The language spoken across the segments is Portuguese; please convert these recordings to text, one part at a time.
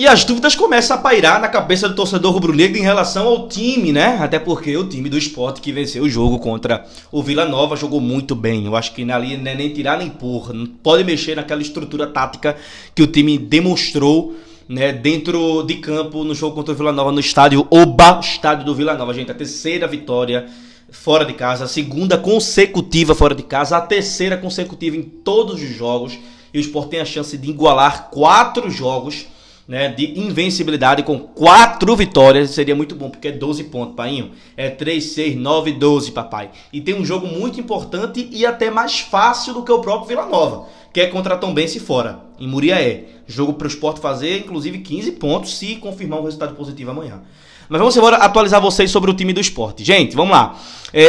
E as dúvidas começam a pairar na cabeça do torcedor rubro-negro em relação ao time, né? Até porque o time do Sport que venceu o jogo contra o Vila Nova jogou muito bem. Eu acho que ali não é nem tirar nem pôr. Não pode mexer naquela estrutura tática que o time demonstrou, né, dentro de campo no jogo contra o Vila Nova no estádio Oba, estádio do Vila Nova. Gente, a terceira vitória fora de casa, a segunda consecutiva fora de casa, a terceira consecutiva em todos os jogos. E o Sport tem a chance de igualar 4 jogos, né, de invencibilidade com 4 vitórias. Seria muito bom, porque é 12 pontos, painho. É 3, 6, 9, 12, papai. E tem um jogo muito importante e até mais fácil do que o próprio Vila Nova, que é contra a Tombense fora, em Muriaé. Jogo para o Sport fazer, inclusive, 15 pontos, se confirmar um resultado positivo amanhã. Mas vamos agora atualizar vocês sobre o time do Sport. Gente, vamos lá.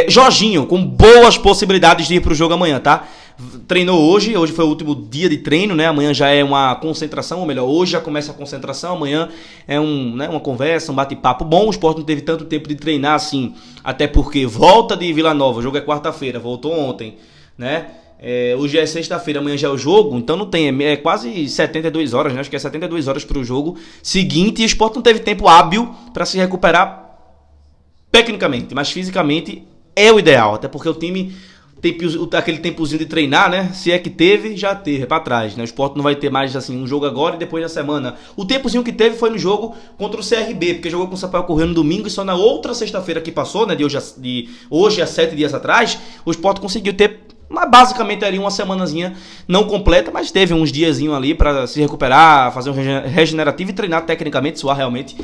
Jorginho, com boas possibilidades de ir para o jogo amanhã, tá? Treinou hoje foi o último dia de treino, né? Amanhã já é uma concentração, ou melhor, hoje já começa a concentração, amanhã é uma conversa, um bate-papo bom. O Sport não teve tanto tempo de treinar assim, até porque volta de Vila Nova, o jogo é quarta-feira, voltou ontem, né? Hoje é sexta-feira, amanhã já é o jogo, então não tem, é quase 72 horas, né? Acho que é 72 horas para o jogo seguinte, e o Sport não teve tempo hábil para se recuperar tecnicamente, mas fisicamente é o ideal, até porque o time tem aquele tempozinho de treinar, né? Se é que teve, já teve, é pra trás, né? O Sport não vai ter mais, assim, um jogo agora e depois na semana. O tempozinho que teve foi no jogo contra o CRB, porque jogou com o Sampaio Corrêa no domingo e só na outra sexta-feira que passou, né? De hoje a 7 dias atrás, o Sport conseguiu ter, mas basicamente ali uma semanazinha não completa, mas teve uns diazinho ali pra se recuperar, fazer um regenerativo e treinar tecnicamente, suar realmente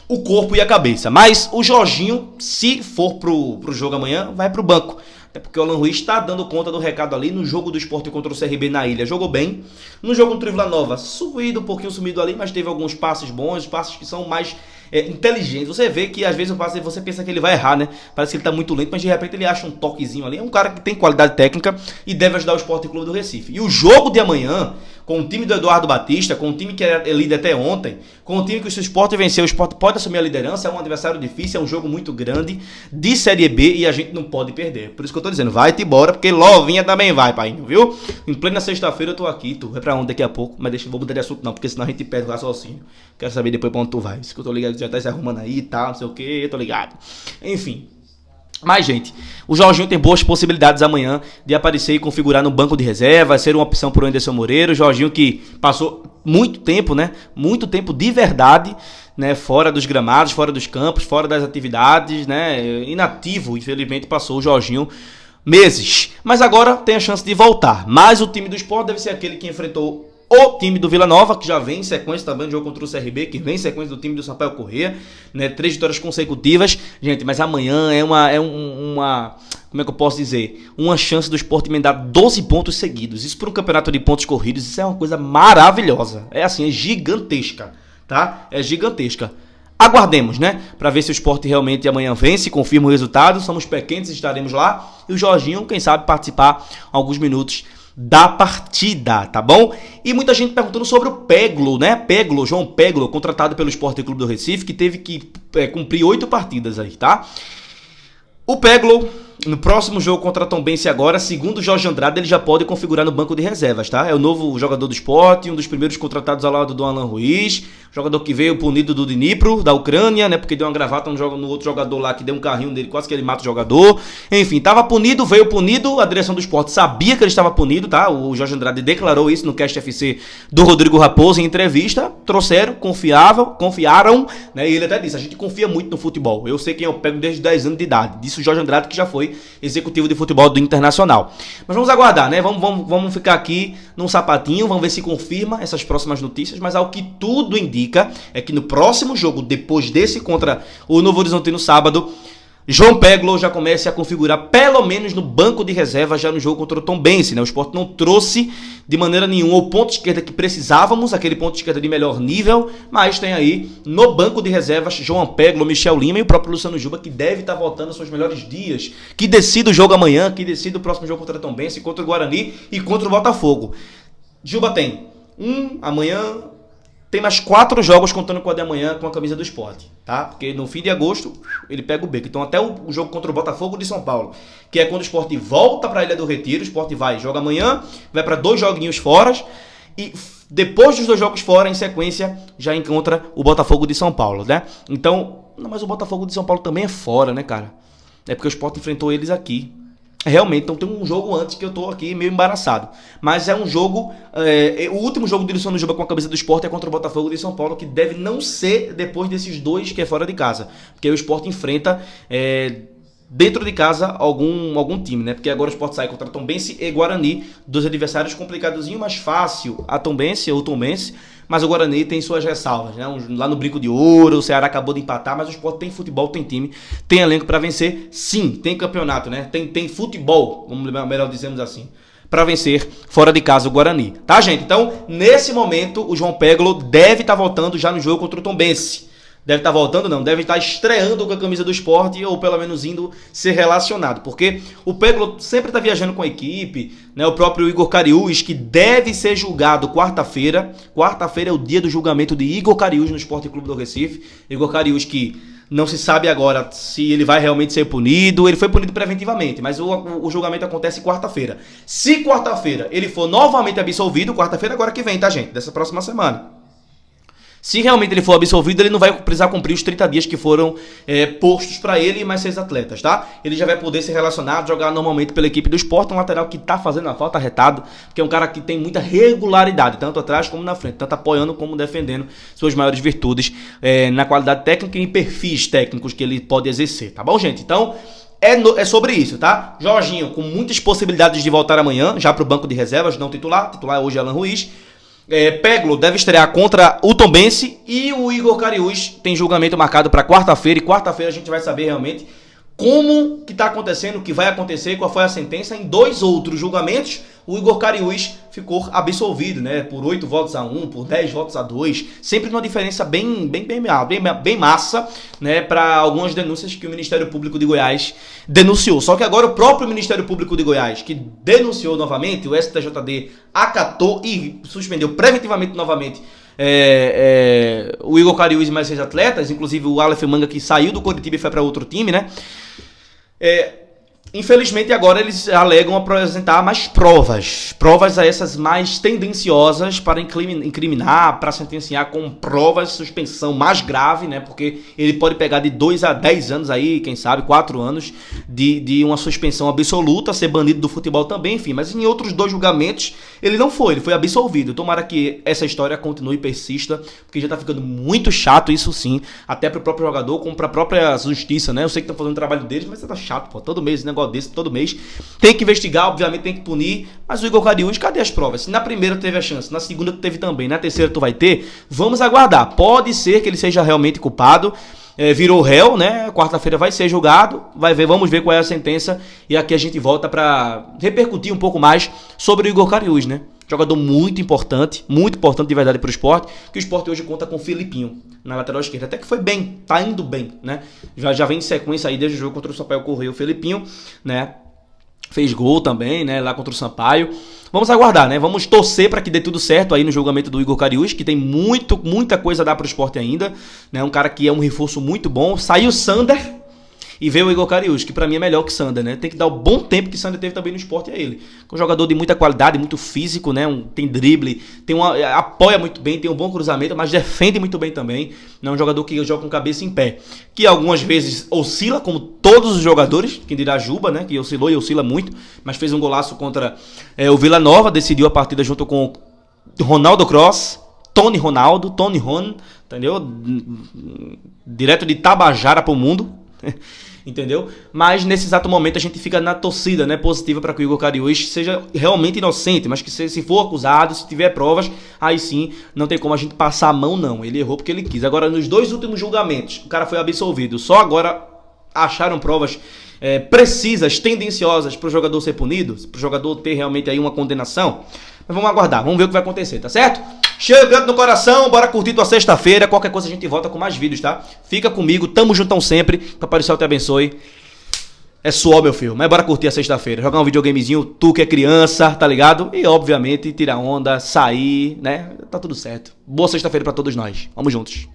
o corpo e a cabeça. Mas o Jorginho, se for pro jogo amanhã, vai pro banco. Até porque o Alan Ruiz está dando conta do recado ali no jogo do Sport contra o CRB na Ilha. Jogou bem. No jogo contra o Vila Nova, um pouquinho sumido ali, mas teve alguns passes bons, passes que são mais inteligentes. Você vê que às vezes o passe você pensa que ele vai errar, né? Parece que ele está muito lento, mas de repente ele acha um toquezinho ali. É um cara que tem qualidade técnica e deve ajudar o Sport Clube do Recife. E o jogo de amanhã, com o time do Eduardo Batista, com o time que era líder até ontem, com o time que se o Sport venceu, o Sport pode assumir a liderança, é um adversário difícil, é um jogo muito grande, de Série B, e a gente não pode perder. Por isso que eu tô dizendo, vai-te embora, porque Lovinha também vai, pai, viu? Em plena sexta-feira eu tô aqui, tu vai pra onde daqui a pouco, mas vou mudar de assunto não, porque senão a gente perde o raciocínio. Quero saber depois pra onde tu vai. Isso que eu tô ligado, que já tá se arrumando aí e tal, não sei o que, eu tô ligado. Enfim. Mas, gente, o Jorginho tem boas possibilidades amanhã de aparecer e configurar no banco de reserva, ser uma opção para o Anderson Moreira. O Jorginho que passou muito tempo, né? Muito tempo de verdade, né? Fora dos gramados, fora dos campos, fora das atividades, né? Inativo, infelizmente, passou o Jorginho meses. Mas agora tem a chance de voltar. Mas o time do Sport deve ser aquele que enfrentou o time do Vila Nova, que já vem em sequência também do jogo contra o CRB, que vem em sequência do time do Sampaio Corrêa, né? 3 vitórias consecutivas. Gente, mas amanhã é uma como é que eu posso dizer? Uma chance do Sport emendar 12 pontos seguidos. Isso para um campeonato de pontos corridos, isso é uma coisa maravilhosa. É assim, é gigantesca, tá? É gigantesca. Aguardemos, né? Para ver se o Sport realmente amanhã vence, confirma o resultado. Somos pequenos, estaremos lá. E o Jorginho, quem sabe, participar alguns minutos da partida, tá bom? E muita gente perguntando sobre o Peglo, né? João Peglo, contratado pelo Sport Clube do Recife, que teve que cumprir 8 partidas aí, tá? O Peglo, no próximo jogo contra a Tombense agora, segundo o Jorge Andrade, ele já pode configurar no banco de reservas, tá? É o novo jogador do Sport, um dos primeiros contratados ao lado do Alan Ruiz, jogador que veio punido do Dnipro, da Ucrânia, né? Porque deu uma gravata no outro jogador lá, que deu um carrinho dele, quase que ele mata o jogador. Enfim, tava punido, veio punido, a direção do Sport sabia que ele estava punido, tá? O Jorge Andrade declarou isso no Cast FC do Rodrigo Raposo em entrevista, trouxeram, confiaram, né? E ele até disse, a gente confia muito no futebol, eu sei quem eu pego desde 10 anos de idade, disse o Jorge Andrade, que já foi executivo de futebol do Internacional. Mas vamos aguardar, né? Vamos ficar aqui num sapatinho, vamos ver se confirma essas próximas notícias, mas ao que tudo indica é que no próximo jogo, depois desse contra o Novo Horizonte no sábado, João Peglo já comece a configurar pelo menos no banco de reserva já no jogo contra o Tombense, né? O Sport não trouxe de maneira nenhuma o ponto de esquerda que precisávamos, aquele ponto de esquerda de melhor nível, mas tem aí no banco de reservas João Peglo, Michel Lima e o próprio Luciano Juba, que deve estar voltando aos seus melhores dias, que decida o jogo amanhã, que decida o próximo jogo contra o Tombense, contra o Guarani e contra o Botafogo. Juba tem amanhã. Tem mais 4 jogos contando com a de amanhã com a camisa do Sport, tá? Porque no fim de agosto ele pega o beco. Então até o jogo contra o Botafogo de São Paulo, que é quando o Sport volta para a Ilha do Retiro, o Sport joga amanhã, vai para 2 joguinhos fora e Depois dos 2 jogos fora, em sequência, já encontra o Botafogo de São Paulo, né? Então, não, mas o Botafogo de São Paulo também é fora, né, cara? É porque o Sport enfrentou eles aqui. Realmente, então tem um jogo antes que eu tô aqui meio embaraçado. Mas é um jogo... o último jogo de Luciano Juba com a camisa do Sport é contra o Botafogo de São Paulo, que deve não ser depois desses 2 que é fora de casa. Porque aí o Sport enfrenta... dentro de casa algum time, né? Porque agora o Sport sai contra Tombense e Guarani, 2 adversários complicadozinho, mais fácil a Tombense ou Tombense, mas o Guarani tem suas ressalvas, né? Lá no Brinco de Ouro, o Ceará acabou de empatar, mas o Sport tem futebol, tem time, tem elenco para vencer, sim, tem campeonato, né? Tem futebol, vamos melhor dizemos assim, para vencer fora de casa o Guarani, tá, gente? Então, nesse momento, o João Peglo deve estar voltando já no jogo contra o Tombense. Deve estar voltando, não. Deve estar estreando com a camisa do Sport ou pelo menos indo ser relacionado. Porque o Peglo sempre está viajando com a equipe, né? O próprio Igor Cariús, que deve ser julgado quarta-feira. Quarta-feira é o dia do julgamento de Igor Cariús no Sport Clube do Recife. Igor Cariús que não se sabe agora se ele vai realmente ser punido. Ele foi punido preventivamente, mas o julgamento acontece quarta-feira. Se quarta-feira ele for novamente absolvido, quarta-feira agora que vem, tá, gente? Dessa próxima semana. Se realmente ele for absolvido, ele não vai precisar cumprir os 30 dias que foram postos para ele e mais 6 atletas, tá? Ele já vai poder ser relacionado, jogar normalmente pela equipe do Sport, um lateral que tá fazendo a falta arretado, que é um cara que tem muita regularidade, tanto atrás como na frente, tanto apoiando como defendendo suas maiores virtudes na qualidade técnica e em perfis técnicos que ele pode exercer, tá bom, gente? Então, é sobre isso, tá? Jorginho com muitas possibilidades de voltar amanhã, já pro banco de reservas, não titular hoje é Alan Ruiz. Peglo deve estrear contra o Tombense e o Igor Cariús tem julgamento marcado para quarta-feira, e quarta-feira a gente vai saber realmente como que está acontecendo, o que vai acontecer, qual foi a sentença. Em 2 outros julgamentos, o Igor Cariús ficou absolvido, né? Por 8 votos a 1, por 10 votos a 2, sempre numa diferença bem massa, né? Para algumas denúncias que o Ministério Público de Goiás denunciou. Só que agora o próprio Ministério Público de Goiás, que denunciou novamente, o STJD acatou e suspendeu preventivamente novamente o Igor Cariús e mais 6 atletas, inclusive o Aleph Manga, que saiu do Coritiba e foi para outro time, né? Infelizmente agora eles alegam apresentar mais provas a essas mais tendenciosas para incriminar, para sentenciar com provas, suspensão mais grave, né? Porque ele pode pegar de 2 a 10 anos aí, quem sabe 4 anos de uma suspensão absoluta, ser banido do futebol também, enfim. Mas em outros 2 julgamentos ele não foi, ele foi absolvido. Tomara que essa história continue e persista, porque já tá ficando muito chato isso sim, até pro próprio jogador, como pra própria justiça, né? Eu sei que estão fazendo o trabalho deles, mas tá chato, pô, todo mês esse negócio desse, todo mês. Tem que investigar, obviamente tem que punir, mas o Igor Cariús, cadê as provas? Se na primeira teve a chance, na segunda tu teve também, na terceira tu vai ter, vamos aguardar. Pode ser que ele seja realmente culpado, virou réu, né? Quarta-feira vai ser julgado, vamos ver qual é a sentença, e aqui a gente volta pra repercutir um pouco mais sobre o Igor Cariús, né? Jogador muito importante de verdade para o Sport, que o Sport hoje conta com o Felipinho na lateral esquerda, até que foi bem, tá indo bem, né? Já vem em sequência aí desde o jogo contra o Sampaio Correia, o Felipinho, né? Fez gol também, né? Lá contra o Sampaio. Vamos aguardar, né? Vamos torcer para que dê tudo certo aí no julgamento do Igor Cariús, que tem muita coisa a dar para o Sport ainda, né? Um cara que é um reforço muito bom. Saiu o Sander e veio o Igor Cariús, que pra mim é melhor que Sander, né? Tem que dar o bom tempo que Sander teve também no Sport, é ele. Um jogador de muita qualidade, muito físico, né? Tem drible, apoia muito bem, tem um bom cruzamento, mas defende muito bem também. É um jogador que joga com cabeça em pé. Que algumas vezes oscila, como todos os jogadores, quem dirá Juba, né? Que oscilou e oscila muito, mas fez um golaço contra o Vila Nova, decidiu a partida junto com Ronaldo Cross, Tony Ronaldo, Tony Ron, entendeu? Direto de Tabajara pro mundo. Entendeu? Mas nesse exato momento a gente fica na torcida, né, positiva para que o Igor Cariús seja realmente inocente, mas que se for acusado, se tiver provas, aí sim não tem como a gente passar a mão, não. Ele errou porque ele quis. Agora, nos 2 últimos julgamentos, o cara foi absolvido. Só agora acharam provas precisas, tendenciosas para o jogador ser punido, para o jogador ter realmente aí uma condenação. Mas vamos aguardar, vamos ver o que vai acontecer, tá certo? Chegando no coração, bora curtir tua sexta-feira. Qualquer coisa a gente volta com mais vídeos, tá? Fica comigo, tamo juntão sempre. Papai do Céu te abençoe. É suor, meu filho, mas bora curtir a sexta-feira. Jogar um videogamezinho, tu que é criança, tá ligado? E obviamente tirar onda, sair, né? Tá tudo certo. Boa sexta-feira pra todos nós. Vamos juntos.